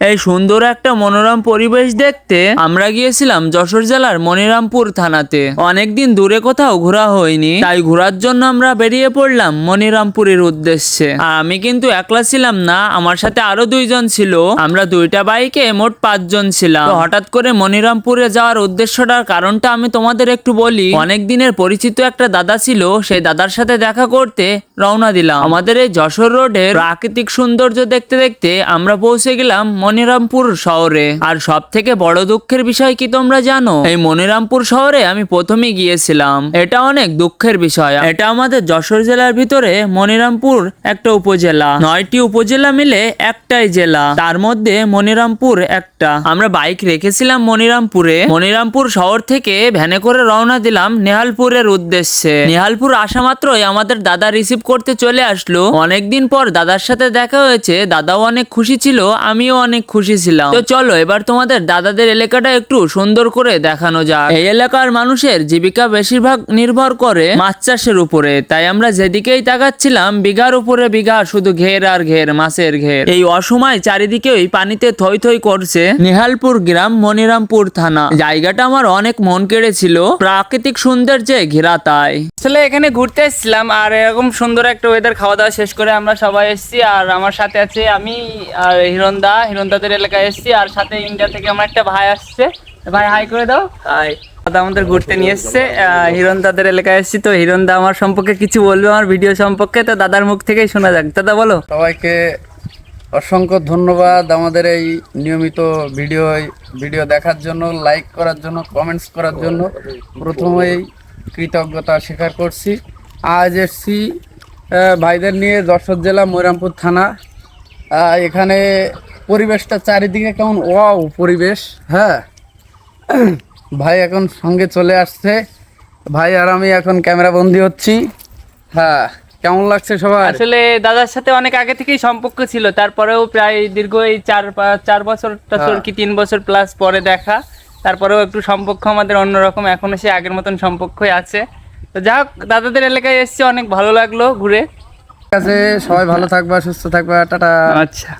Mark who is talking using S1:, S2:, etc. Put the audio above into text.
S1: এই সুন্দর একটা মনোরম পরিবেশ দেখতে আমরা গিয়েছিলাম যশোর জেলার মনিরামপুর থানাতে। অনেকদিন দূরে কোথাও ঘোরা হয়নি, তাই ঘোরার জন্য আমরা বেরিয়ে পড়লাম মনিরামপুরের উদ্দেশ্যে। আর আমি কিন্তু একলা ছিলাম না, আমার সাথে আরো দুইজন ছিল। আমরা দুইটা বাইকে মোট 5 জন ছিলাম। তো হঠাৎ করে মনিরামপুরে যাওয়ার উদ্দেশ্যটার কারণটা আমি তোমাদের একটু বলি। অনেক দিনের পরিচিত একটা দাদা ছিল, সেই দাদার সাথে দেখা করতে রওনা দিলাম। আমাদের এই যশোর রোডের প্রাকৃতিক সৌন্দর্য দেখতে দেখতে আমরা পৌঁছে গেলাম মনিরামপুর শহরে। আর সব থেকে বড় দুঃখের বিষয় কি তোমরা জানো? এই মনিরামপুর শহরে আমি প্রথমে গিয়েছিলাম। এটা অনেক দুঃখের বিষয়। এটা আমাদের যশোর জেলার ভিতরে মনিরামপুর একটা উপজেলা। 9টি উপজেলা মিলে একটাই জেলা, তার মধ্যে মনিরামপুর একটা। আমরা বাইক রেখেছিলাম মনিরামপুরে। মনিরামপুর শহর থেকে ভ্যানে করে রওনা দিলাম নেহালপুরের উদ্দেশ্যে। নেহালপুর আসা মাত্রই আমাদের দাদা রিসিভ করতে চলে আসলো। অনেকদিন পর দাদার সাথে দেখা হয়েছে। দাদাও অনেক খুশি ছিল, আমিও অনেক খুশি ছিলাম। তো চলো এবার তোমাদের দাদাদের এলাকাটা একটু সুন্দর করে দেখানো যাক। এই এলাকার মানুষের জীবিকা বেশিরভাগ নির্ভর করে মাছ চাষের উপরে, তাই আমরা যেদিকেই তাকাচ্ছিলাম বিঘার উপরে বিঘা শুধু ঘের আর ঘের, মাছের ঘের। এই অসময় চারিদিকেই পানিতে থই থই করছে। নেহালপুর গ্রাম, মনিরামপুর থানা। জায়গাটা আমার অনেক মন কেড়েছিল, প্রাকৃতিক সৌন্দর্যে ঘেরা। তাই আসলে এখানে ঘুরতে এসেছিলাম, আর এরকম সুন্দর একটা ওয়েদার, খাওয়া দাওয়া শেষ করে আমরা সবাই এসেছি। আর আমার সাথে আছে আমি আর হিরণদাদের এলাকায় এসেছি। আর সাথে ইন্ডিয়া থেকে আমার একটা ভাই আসছে। ভাই হাই করে দাও। হাই। দাদা আমাদের ঘুরতে নিয়ে এসছে, হিরণদাদের এলাকায় এসেছি। তো হিরণদা আমার সম্পর্কে কিছু বলবে, আমার ভিডিও সম্পর্কে। তো দাদার মুখ থেকেই শোনা যাক। দাদা বলো।
S2: সবাইকে অসংখ্য ধন্যবাদ আমাদের এই নিয়মিত ভিডিও দেখার জন্য, লাইক করার জন্য, কমেন্টস করার জন্য। প্রথমেই কৃতজ্ঞতা স্বীকার করছি। আজ এসছি ভাইদের নিয়ে যশোর জেলা মনিরামপুর থানা। এখানে পরিবেশটা চারিদিকে কেমন ওয়াও পরিবেশ। হ্যাঁ, ভাই এখন সঙ্গে চলে আসছে। ভাই আর আমি এখন ক্যামেরা বন্দি হচ্ছি। হ্যাঁ, কেমন লাগছে সবাই?
S1: আসলে দাদার সাথে অনেক আগে থেকেই সম্পর্ক ছিল, তারপরেও প্রায় দীর্ঘ এই 4 বছর কি 3 বছর প্লাস পরে দেখা। তারপরেও একটু সম্পর্ক আমাদের অন্যরকম, এখনো সে আগের মতন সম্পর্কই আছে। তো যাই হোক, দাদাদের এলাকায় এসেছি, অনেক ভালো লাগলো ঘুরে।
S2: ঠিক আছে, সবাই ভালো থাকবা, সুস্থ থাকবা, টাটা।
S1: আচ্ছা।